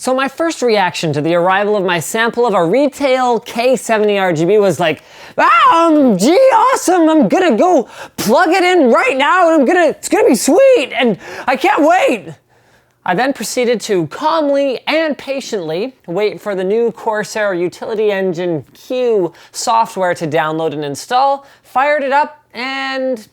So my first reaction to the arrival of my sample of a retail K70 RGB was like, gee, awesome, I'm gonna go plug it in right now and it's gonna be sweet and I can't wait. I then proceeded to calmly and patiently wait for the new Corsair Utility Engine Q software to download and install, fired it up, and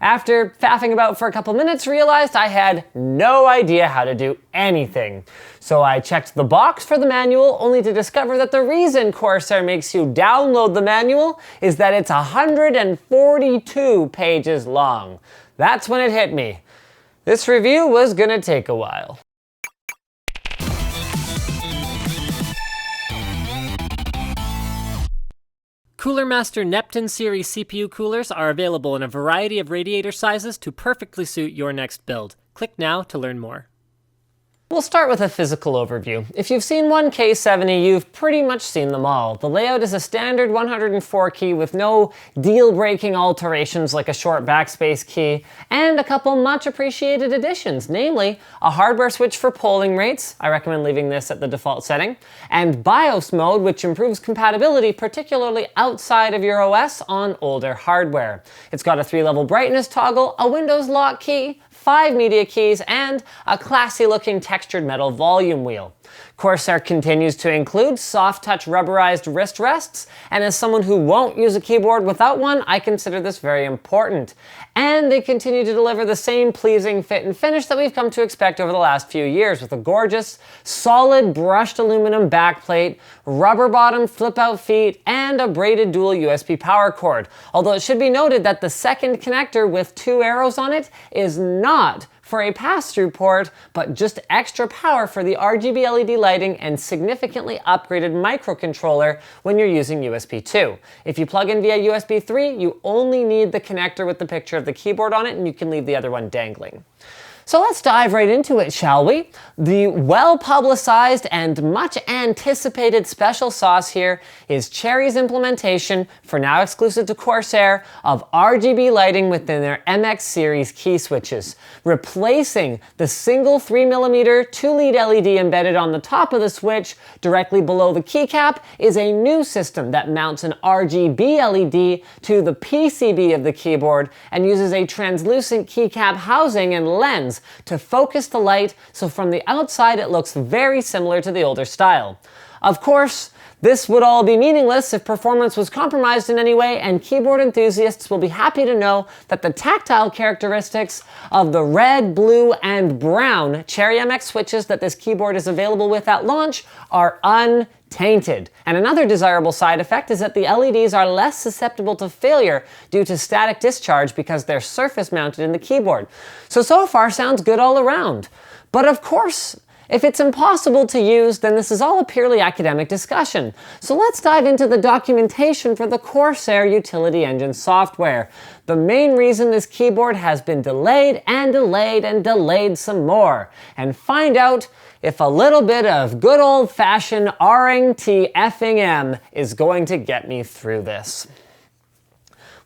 after faffing about for a couple minutes, realized I had no idea how to do anything. So I checked the box for the manual, only to discover that the reason Corsair makes you download the manual is that it's 142 pages long. That's when it hit me. This review was gonna take a while. Cooler Master Neptune series CPU coolers are available in a variety of radiator sizes to perfectly suit your next build. Click now to learn more. We'll start with a physical overview. If you've seen one K70, you've pretty much seen them all. The layout is a standard 104 key with no deal-breaking alterations like a short backspace key, and a couple much appreciated additions, namely a hardware switch for polling rates, I recommend leaving this at the default setting, and BIOS mode, which improves compatibility, particularly outside of your OS on older hardware. It's got a 3-level brightness toggle, a Windows lock key, 5 media keys, and a classy-looking textured metal volume wheel. Corsair continues to include soft-touch rubberized wrist rests, and as someone who won't use a keyboard without one, I consider this very important. And they continue to deliver the same pleasing fit and finish that we've come to expect over the last few years, with a gorgeous, solid brushed aluminum backplate, rubber-bottomed flip-out feet, and a braided dual USB power cord. Although it should be noted that the second connector with 2 arrows on it is not for a pass-through port, but just extra power for the RGB LED lighting and significantly upgraded microcontroller when you're using USB 2. If you plug in via USB 3, you only need the connector with the picture of the keyboard on it, and you can leave the other one dangling. So let's dive right into it, shall we? The well-publicized and much-anticipated special sauce here is Cherry's implementation, for now exclusive to Corsair, of RGB lighting within their MX series key switches. Replacing the single 3mm 2-lead LED embedded on the top of the switch directly below the keycap is a new system that mounts an RGB LED to the PCB of the keyboard and uses a translucent keycap housing and lens to focus the light, so from the outside it looks very similar to the older style. Of course, this would all be meaningless if performance was compromised in any way, and keyboard enthusiasts will be happy to know that the tactile characteristics of the red, blue, and brown Cherry MX switches that this keyboard is available with at launch are untainted. And another desirable side effect is that the LEDs are less susceptible to failure due to static discharge because they're surface mounted in the keyboard. So far sounds good all around. But of course, if it's impossible to use, then this is all a purely academic discussion. So let's dive into the documentation for the Corsair Utility Engine software. The main reason this keyboard has been delayed and delayed and delayed some more, and find out if a little bit of good old-fashioned RNT-effing-M is going to get me through this.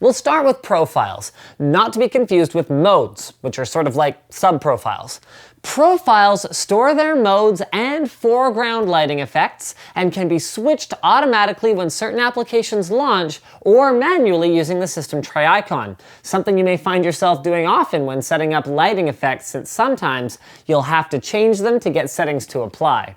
We'll start with profiles, not to be confused with modes, which are sort of like sub-profiles. Profiles store their modes and foreground lighting effects and can be switched automatically when certain applications launch or manually using the system tri-icon, something you may find yourself doing often when setting up lighting effects, since sometimes you'll have to change them to get settings to apply.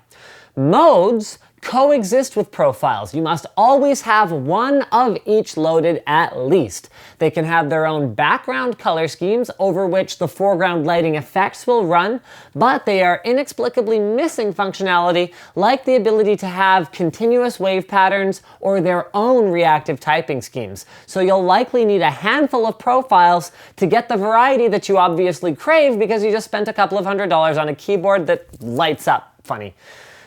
Modes coexist with profiles. You must always have one of each loaded at least. They can have their own background color schemes over which the foreground lighting effects will run, but they are inexplicably missing functionality like the ability to have continuous wave patterns or their own reactive typing schemes. So you'll likely need a handful of profiles to get the variety that you obviously crave because you just spent a couple of $100s on a keyboard that lights up funny.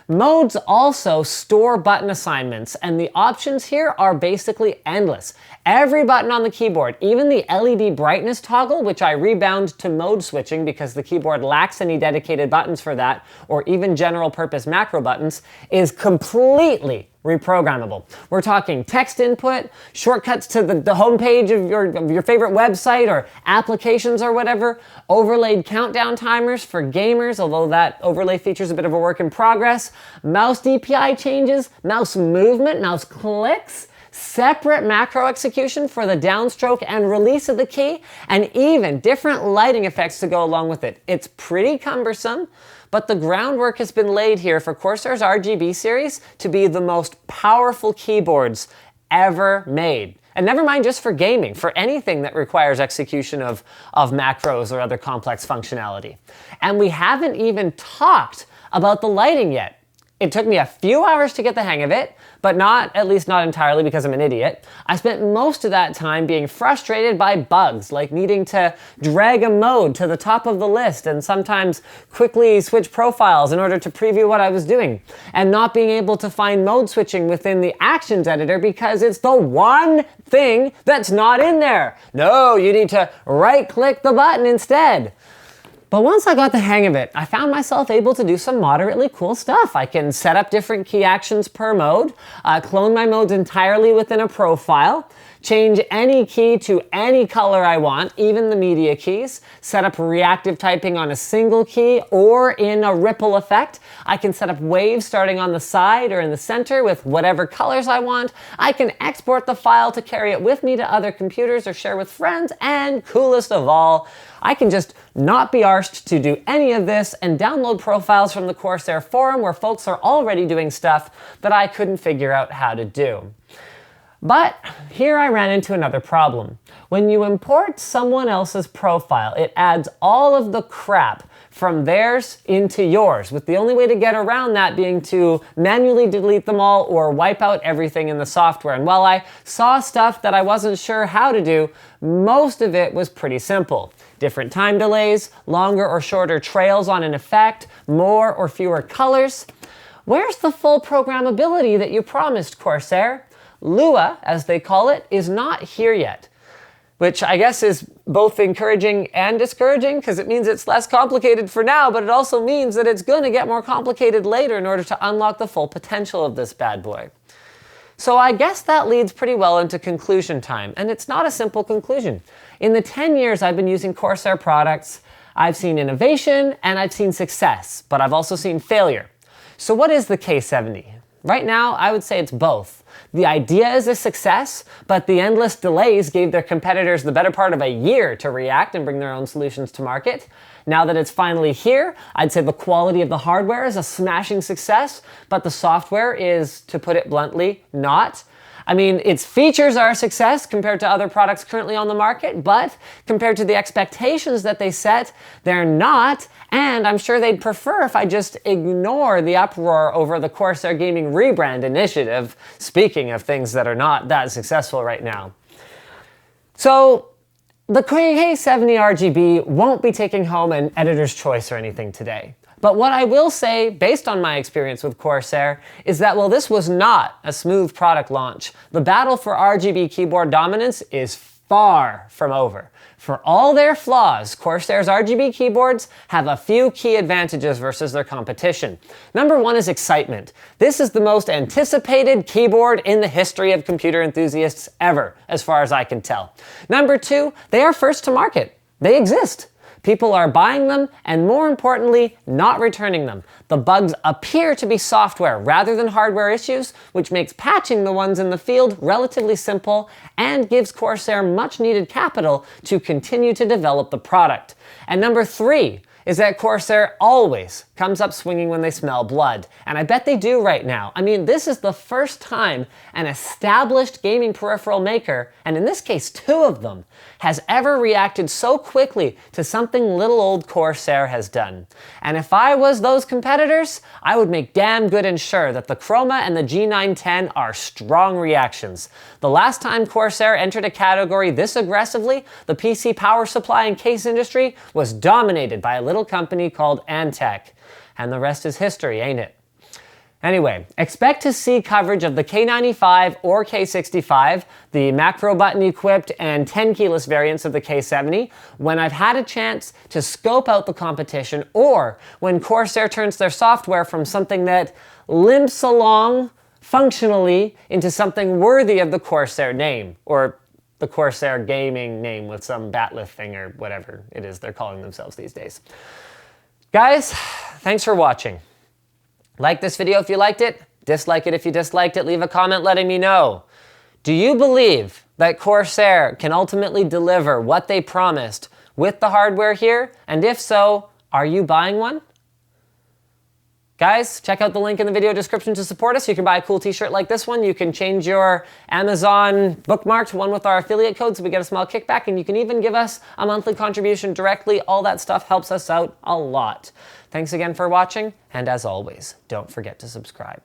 Modes also store button assignments, and the options here are basically endless. Every button on the keyboard, even the LED brightness toggle, which I rebound to mode switching because the keyboard lacks any dedicated buttons for that, or even general purpose macro buttons, is completely reprogrammable. We're talking text input, shortcuts to the homepage of your favorite website or applications or whatever, overlaid countdown timers for gamers, although that overlay feature is a bit of a work in progress, mouse DPI changes, mouse movement, mouse clicks, separate macro execution for the downstroke and release of the key, and even different lighting effects to go along with it. It's pretty cumbersome, but the groundwork has been laid here for Corsair's RGB series to be the most powerful keyboards ever made. And never mind just for gaming, for anything that requires execution of macros or other complex functionality. And we haven't even talked about the lighting yet. It took me a few hours to get the hang of it, but at least not entirely because I'm an idiot. I spent most of that time being frustrated by bugs, like needing to drag a mode to the top of the list and sometimes quickly switch profiles in order to preview what I was doing, and not being able to find mode switching within the Actions editor because it's the one thing that's not in there. No, you need to right-click the button instead. But once I got the hang of it, I found myself able to do some moderately cool stuff. I can set up different key actions per mode, clone my modes entirely within a profile, change any key to any color I want, even the media keys, set up reactive typing on a single key or in a ripple effect. I can set up waves starting on the side or in the center with whatever colors I want. I can export the file to carry it with me to other computers or share with friends, and coolest of all, I can just not be arsed to do any of this and download profiles from the Corsair forum where folks are already doing stuff that I couldn't figure out how to do. But here I ran into another problem. When you import someone else's profile, it adds all of the crap from theirs into yours, with the only way to get around that being to manually delete them all or wipe out everything in the software. And while I saw stuff that I wasn't sure how to do, most of it was pretty simple. Different time delays, longer or shorter trails on an effect, more or fewer colors. Where's the full programmability that you promised, Corsair? Lua, as they call it, is not here yet, which I guess is both encouraging and discouraging because it means it's less complicated for now, but it also means that it's going to get more complicated later in order to unlock the full potential of this bad boy. So I guess that leads pretty well into conclusion time, and it's not a simple conclusion. In the 10 years I've been using Corsair products, I've seen innovation and I've seen success, but I've also seen failure. So what is the K70? Right now, I would say it's both. The idea is a success, but the endless delays gave their competitors the better part of a year to react and bring their own solutions to market. Now that it's finally here, I'd say the quality of the hardware is a smashing success, but the software is, to put it bluntly, not. I mean, its features are a success compared to other products currently on the market, but compared to the expectations that they set, they're not, and I'm sure they'd prefer if I just ignore the uproar over the Corsair Gaming rebrand initiative, speaking of things that are not that successful right now. So, the K70 RGB won't be taking home an editor's choice or anything today. But what I will say, based on my experience with Corsair, is that while this was not a smooth product launch, the battle for RGB keyboard dominance is far from over. For all their flaws, Corsair's RGB keyboards have a few key advantages versus their competition. Number one is excitement. This is the most anticipated keyboard in the history of computer enthusiasts ever, as far as I can tell. Number two, they are first to market. They exist. People are buying them, and more importantly, not returning them. The bugs appear to be software rather than hardware issues, which makes patching the ones in the field relatively simple and gives Corsair much needed capital to continue to develop the product. And number three is that Corsair always comes up swinging when they smell blood. And I bet they do right now. I mean, this is the first time an established gaming peripheral maker, and in this case two of them, has ever reacted so quickly to something little old Corsair has done. And if I was those competitors, I would make damn good and sure that the Chroma and the G910 are strong reactions. The last time Corsair entered a category this aggressively, the PC power supply and case industry was dominated by a little company called Antec. And the rest is history, ain't it? Anyway, expect to see coverage of the K95 or K65, the macro button equipped and 10 keyless variants of the K70, when I've had a chance to scope out the competition, or when Corsair turns their software from something that limps along functionally into something worthy of the Corsair name, or the Corsair Gaming name with some batleth thing or whatever it is they're calling themselves these days. Guys, thanks for watching. Like this video if you liked it, dislike it if you disliked it, leave a comment letting me know. Do you believe that Corsair can ultimately deliver what they promised with the hardware here? And if so, are you buying one? Guys, check out the link in the video description to support us. You can buy a cool t-shirt like this one. You can change your Amazon bookmark to one with our affiliate code so we get a small kickback, and you can even give us a monthly contribution directly. All that stuff helps us out a lot. Thanks again for watching, and as always, don't forget to subscribe.